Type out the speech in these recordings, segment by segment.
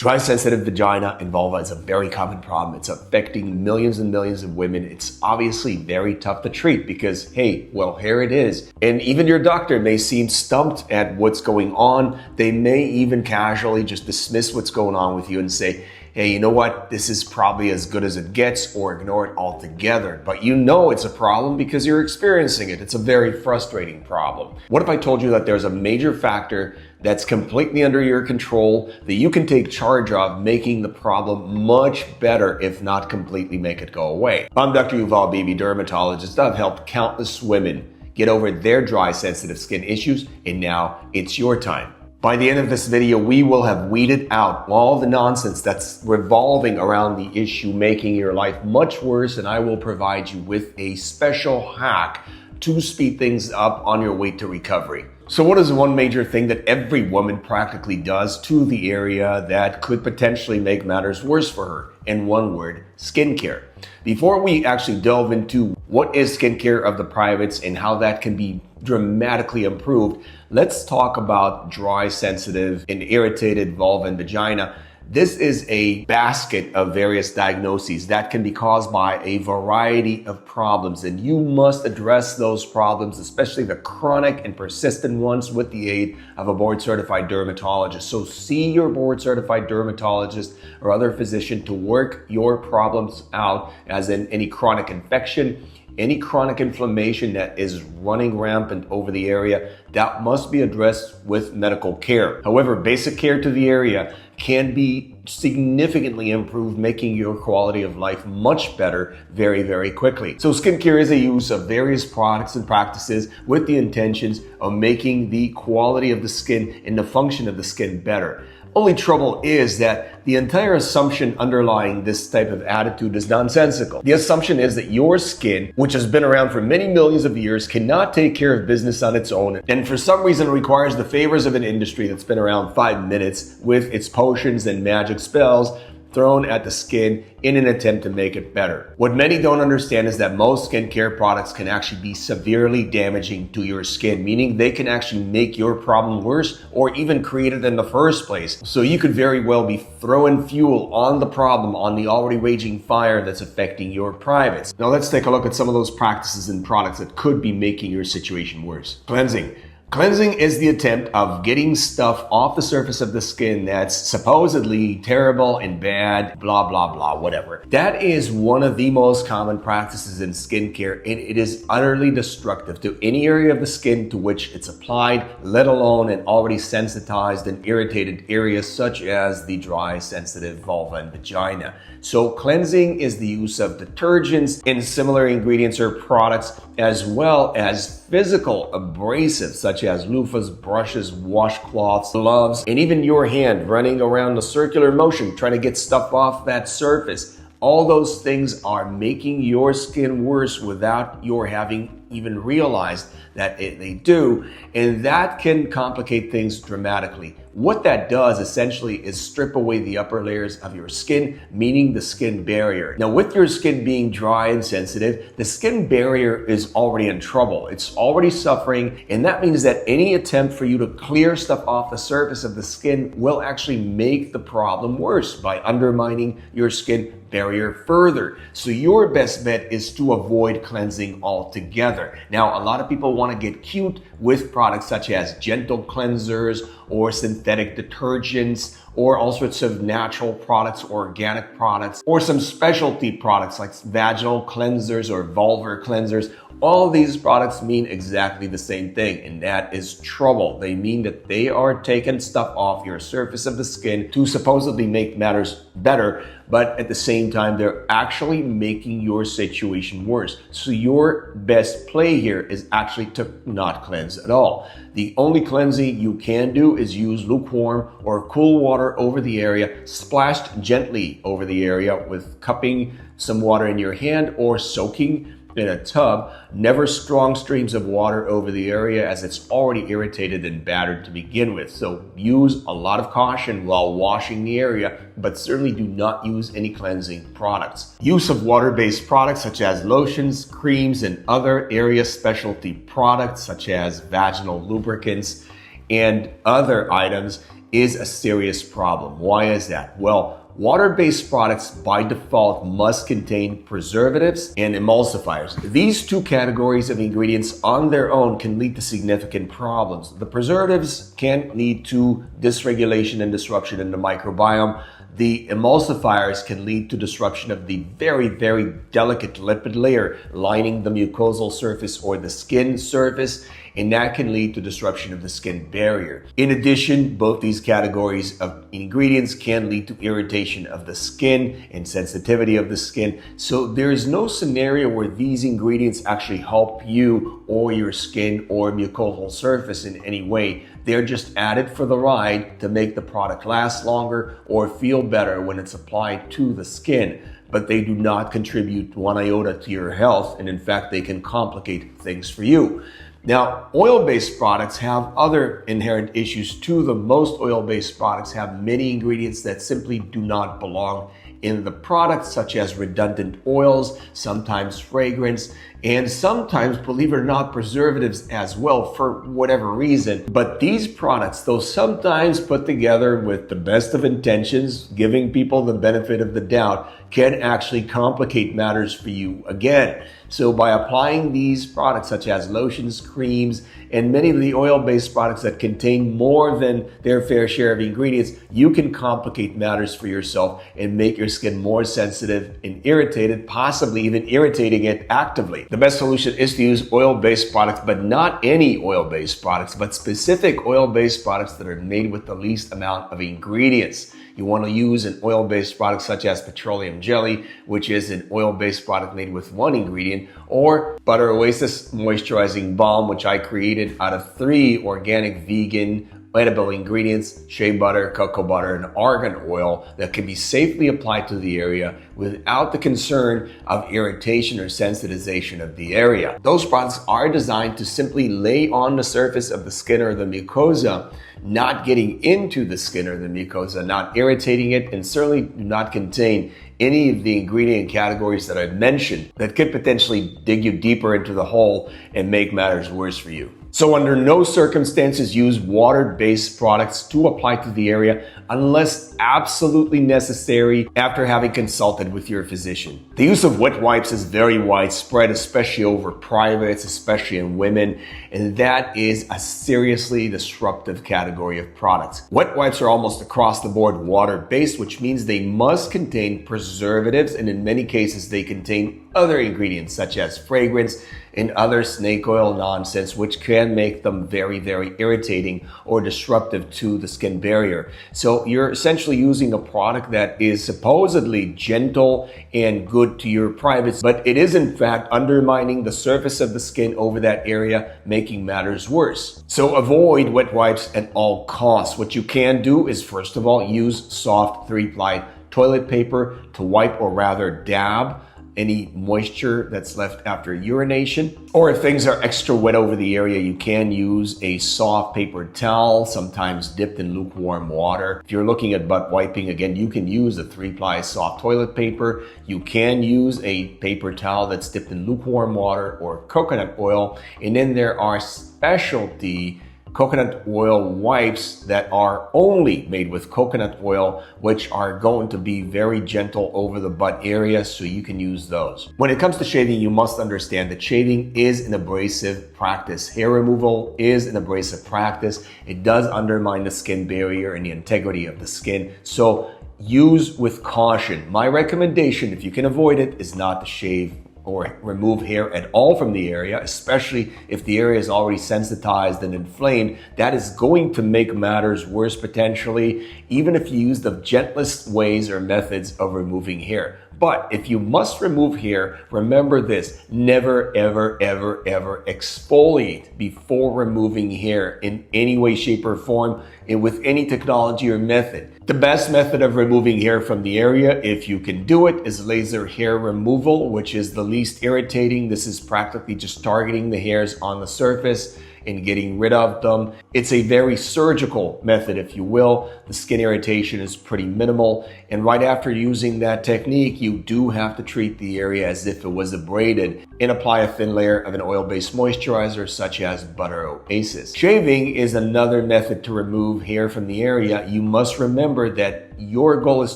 Dry sensitive vagina and vulva is a very common problem. It's affecting millions and millions of women. It's obviously very tough to treat because, hey, well, here it is. And even your doctor may seem stumped at what's going on. They may even casually just dismiss what's going on with you and say, hey, you know what? This is probably as good as it gets, or ignore it altogether. But you know it's a problem because you're experiencing it. It's a very frustrating problem. What if I told you that there's a major factor that's completely under your control that you can take charge of, making the problem much better, if not completely make it go away? I'm Dr. Yuval, Bibi, dermatologist. I've helped countless women get over their dry, sensitive skin issues, and now it's your time. By the end of this video, we will have weeded out all the nonsense that's revolving around the issue, making your life much worse, and I will provide you with a special hack to speed things up on your way to recovery. So what is one major thing that every woman practically does to the area that could potentially make matters worse for her? In one word, skincare. Before we actually delve into what is skincare of the privates and how that can be dramatically improved, let's talk about dry, sensitive, and irritated vulva and vagina. This is a basket of various diagnoses that can be caused by a variety of problems, and you must address those problems, especially the chronic and persistent ones, with the aid of a board-certified dermatologist. So see your board-certified dermatologist or other physician to work your problems out, as in any chronic infection, any chronic inflammation that is running rampant over the area, that must be addressed with medical care. However, basic care to the area can be significantly improved, making your quality of life much better very, very quickly. So skincare is a use of various products and practices with the intentions of making the quality of the skin and the function of the skin better. Only trouble is that the entire assumption underlying this type of attitude is nonsensical. The assumption is that your skin, which has been around for many millions of years, cannot take care of business on its own, and for some reason requires the favors of an industry that's been around 5 minutes with its potions and magic spells thrown at the skin in an attempt to make it better. What many don't understand is that most skincare products can actually be severely damaging to your skin, meaning they can actually make your problem worse or even create it in the first place. So you could very well be throwing fuel on the problem, on the already raging fire that's affecting your privates. Now let's take a look at some of those practices and products that could be making your situation worse. Cleansing. Cleansing is the attempt of getting stuff off the surface of the skin that's supposedly terrible and bad, blah, blah, blah, whatever. That is one of the most common practices in skincare, and it is utterly destructive to any area of the skin to which it's applied, let alone an already sensitized and irritated area such as the dry, sensitive vulva and vagina. So cleansing is the use of detergents and similar ingredients or products, as well as physical abrasives such as loofahs, brushes, washcloths, gloves, and even your hand running around a circular motion trying to get stuff off that surface. All those things are making your skin worse without your having even realized that they do, and that can complicate things dramatically. What that does essentially is strip away the upper layers of your skin, meaning the skin barrier. Now, with your skin being dry and sensitive, the skin barrier is already in trouble. It's already suffering, and that means that any attempt for you to clear stuff off the surface of the skin will actually make the problem worse by undermining your skin barrier further. So your best bet is to avoid cleansing altogether. Now, a lot of people want to get cute with products such as gentle cleansers or synthetic detergents or all sorts of natural products, organic products, or some specialty products like vaginal cleansers or vulvar cleansers. All these products mean exactly the same thing, and that is trouble. They mean that they are taking stuff off your surface of the skin to supposedly make matters better, but at the same time, they're actually making your situation worse. So your best play here is actually to not cleanse at all. The only cleansing you can do is use lukewarm or cool water over the area, splashed gently over the area with cupping some water in your hand or soaking in a tub. Never strong streams of water over the area, as it's already irritated and battered to begin with. So use a lot of caution while washing the area, but certainly do not use any cleansing products. Use of water-based products such as lotions, creams, and other area specialty products such as vaginal lubricants and other items is a serious problem. Why is that? Well, water-based products by default must contain preservatives and emulsifiers. These two categories of ingredients on their own can lead to significant problems. The preservatives can lead to dysregulation and disruption in the microbiome. The emulsifiers can lead to disruption of the very, very delicate lipid layer lining the mucosal surface or the skin surface, and that can lead to disruption of the skin barrier. In addition, both these categories of ingredients can lead to irritation of the skin and sensitivity of the skin. So there is no scenario where these ingredients actually help you or your skin or mucosal surface in any way. They're just added for the ride to make the product last longer or feel better when it's applied to the skin, but they do not contribute one iota to your health, and in fact, they can complicate things for you. Now, oil-based products have other inherent issues too. The most oil-based products have many ingredients that simply do not belong in the product, such as redundant oils, sometimes fragrance, and sometimes, believe it or not, preservatives as well for whatever reason. But these products, though sometimes put together with the best of intentions, giving people the benefit of the doubt, can actually complicate matters for you again. So by applying these products such as lotions, creams, and many of the oil-based products that contain more than their fair share of ingredients, you can complicate matters for yourself and make your skin more sensitive and irritated, possibly even irritating it actively. The best solution is to use oil-based products, but not any oil-based products, but specific oil-based products that are made with the least amount of ingredients. You want to use an oil-based product such as petroleum jelly, which is an oil-based product made with one ingredient, or Butter Oasis Moisturizing Balm, which I created out of 3 organic vegan edible ingredients: shea butter, cocoa butter, and argan oil that can be safely applied to the area without the concern of irritation or sensitization of the area. Those products are designed to simply lay on the surface of the skin or the mucosa, not getting into the skin or the mucosa, not irritating it, and certainly do not contain any of the ingredient categories that I've mentioned that could potentially dig you deeper into the hole and make matters worse for you. So under no circumstances use water-based products to apply to the area unless absolutely necessary after having consulted with your physician. The use of wet wipes is very widespread, especially over privates, especially in women, and that is a seriously disruptive category of products. Wet wipes are almost across the board water-based, which means they must contain preservatives, and in many cases they contain other ingredients such as fragrance and other snake oil nonsense, which can make them very, very irritating or disruptive to the skin barrier. So you're essentially using a product that is supposedly gentle and good to your privates, but it is in fact undermining the surface of the skin over that area, making matters worse. So avoid wet wipes at all costs. What you can do is, first of all, use soft 3-ply toilet paper to wipe, or rather dab, any moisture that's left after urination. Or if things are extra wet over the area, you can use a soft paper towel, sometimes dipped in lukewarm water. If you're looking at butt wiping, again, you can use a 3-ply soft toilet paper. You can use a paper towel that's dipped in lukewarm water or coconut oil. And then there are specialty coconut oil wipes that are only made with coconut oil, which are going to be very gentle over the butt area, so you can use those. When it comes to shaving, you must understand that shaving is an abrasive practice. Hair removal is an abrasive practice. It does undermine the skin barrier and the integrity of the skin. So use with caution. My recommendation, if you can avoid it, is not to shave or remove hair at all from the area, especially if the area is already sensitized and inflamed. That is going to make matters worse potentially, even if you use the gentlest ways or methods of removing hair. But if you must remove hair, remember this: never, ever, ever, ever exfoliate before removing hair in any way, shape, or form, and with any technology or method. The best method of removing hair from the area, if you can do it, is laser hair removal, which is the least irritating. This is practically just targeting the hairs on the surface. and getting rid of them. It's a very surgical method, if you will. The skin irritation is pretty minimal, and right after using that technique, you do have to treat the area as if it was abraded and apply a thin layer of an oil-based moisturizer such as Butter Oasis. Shaving is another method to remove hair from the area. You must remember that your goal is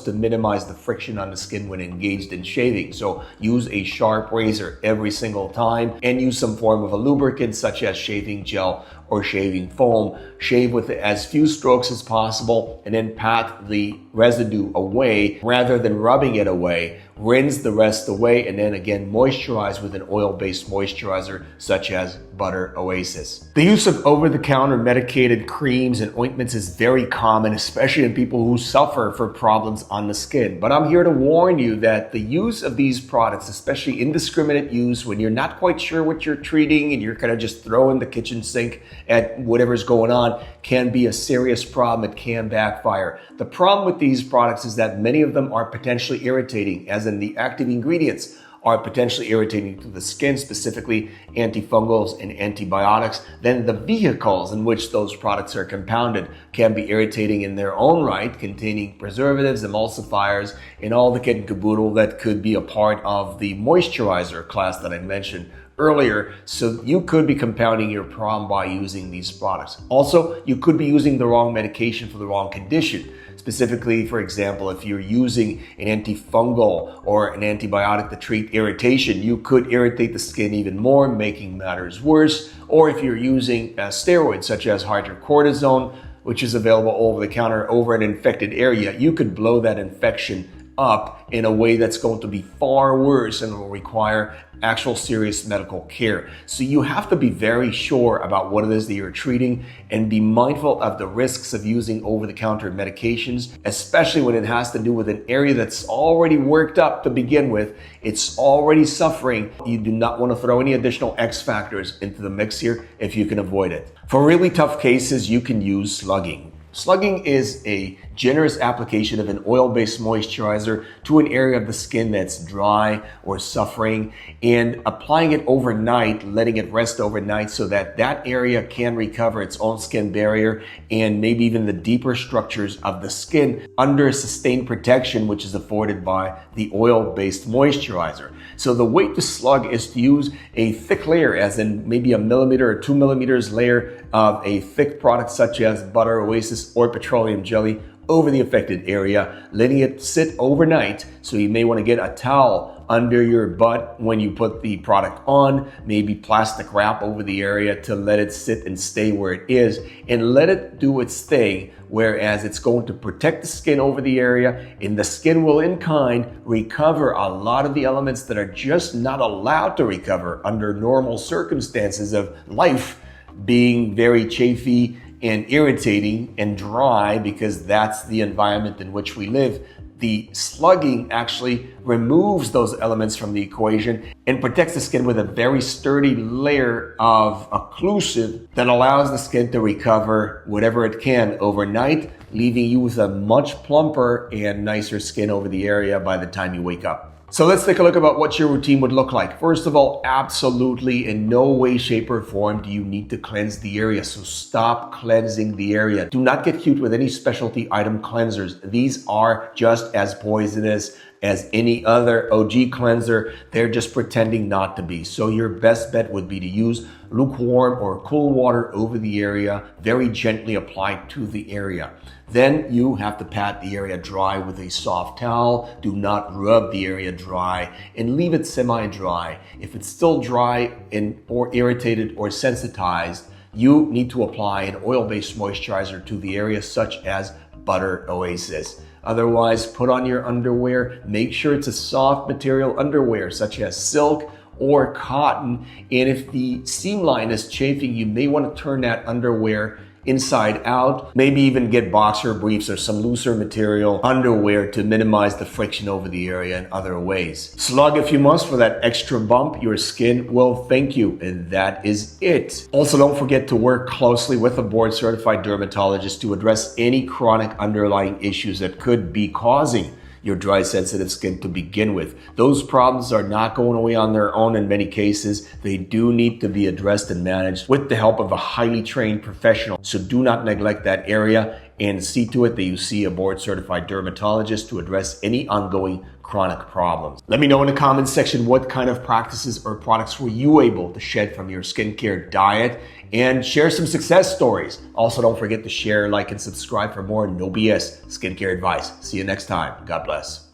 to minimize the friction on the skin when engaged in shaving. So use a sharp razor every single time and use some form of a lubricant such as shaving gel or shaving foam. Shave with as few strokes as possible and then pat the residue away rather than rubbing it away. Rinse the rest away and then again moisturize with an oil-based moisturizer such as Butter Oasis. The use of over-the-counter medicated creams and ointments is very common, especially in people who suffer from problems on the skin. But I'm here to warn you that the use of these products, especially indiscriminate use when you're not quite sure what you're treating and you're kind of just throwing the kitchen sink at whatever's going on, can be a serious problem. It can backfire. The problem with these products is that many of them are potentially irritating, as in the active ingredients are potentially irritating to the skin, specifically antifungals and antibiotics. Then the vehicles in which those products are compounded can be irritating in their own right, containing preservatives, emulsifiers, and all the kit and caboodle that could be a part of the moisturizer class that I mentioned earlier. So you could be compounding your problem by using these products. Also, you could be using the wrong medication for the wrong condition. Specifically, for example, if you're using an antifungal or an antibiotic to treat irritation, you could irritate the skin even more, making matters worse. Or if you're using steroids such as hydrocortisone, which is available over the counter over an infected area, you could blow that infection up in a way that's going to be far worse and will require actual serious medical care. So you have to be very sure about what it is that you're treating and be mindful of the risks of using over-the-counter medications, especially when it has to do with an area that's already worked up to begin with. It's already suffering. You do not want to throw any additional X factors into the mix here if you can avoid it. For really tough cases, you can use slugging. Slugging is a generous application of an oil-based moisturizer to an area of the skin that's dry or suffering, and applying it overnight, letting it rest overnight so that that area can recover its own skin barrier and maybe even the deeper structures of the skin under sustained protection, which is afforded by the oil-based moisturizer. So the way to slug is to use a thick layer, as in maybe 1 millimeter or 2 millimeters layer of a thick product such as Butter Oasis or petroleum jelly over the affected area, letting it sit overnight. So you may want to get a towel under your butt when you put the product on, maybe plastic wrap over the area to let it sit and stay where it is, and let it do its thing, whereas it's going to protect the skin over the area, and the skin will in kind recover a lot of the elements that are just not allowed to recover under normal circumstances of life, being very chafy and irritating and dry, because that's the environment in which we live. The slugging actually removes those elements from the equation and protects the skin with a very sturdy layer of occlusive that allows the skin to recover whatever it can overnight, leaving you with a much plumper and nicer skin over the area by the time you wake up. So let's take a look about what your routine would look like. First of all, absolutely in no way, shape, or form do you need to cleanse the area. So stop cleansing the area. Do not get cute with any specialty item cleansers. These are just as poisonous as any other OG cleanser. They're just pretending not to be. So your best bet would be to use lukewarm or cool water over the area, very gently applied to the area. Then you have to pat the area dry with a soft towel. Do not rub the area dry and leave it semi-dry. If it's still dry or irritated or sensitized, you need to apply an oil-based moisturizer to the area such as Butter Oasis. Otherwise, put on your underwear. Make sure it's a soft material underwear such as silk or cotton. And if the seam line is chafing, you may want to turn that underwear inside out. Maybe even get boxer briefs or some looser material underwear to minimize the friction over the area in other ways. Slug if you must for that extra bump. Your skin will thank you, and that is it. Also, don't forget to work closely with a board-certified dermatologist to address any chronic underlying issues that could be causing your dry sensitive skin to begin with. Those problems are not going away on their own in many cases. They do need to be addressed and managed with the help of a highly trained professional. So do not neglect that area and see to it that you see a board certified dermatologist to address any ongoing chronic problems. Let me know in the comments section what kind of practices or products were you able to shed from your skincare diet, and share some success stories. Also, don't forget to share, like, and subscribe for more no BS skincare advice. See you next time. God bless.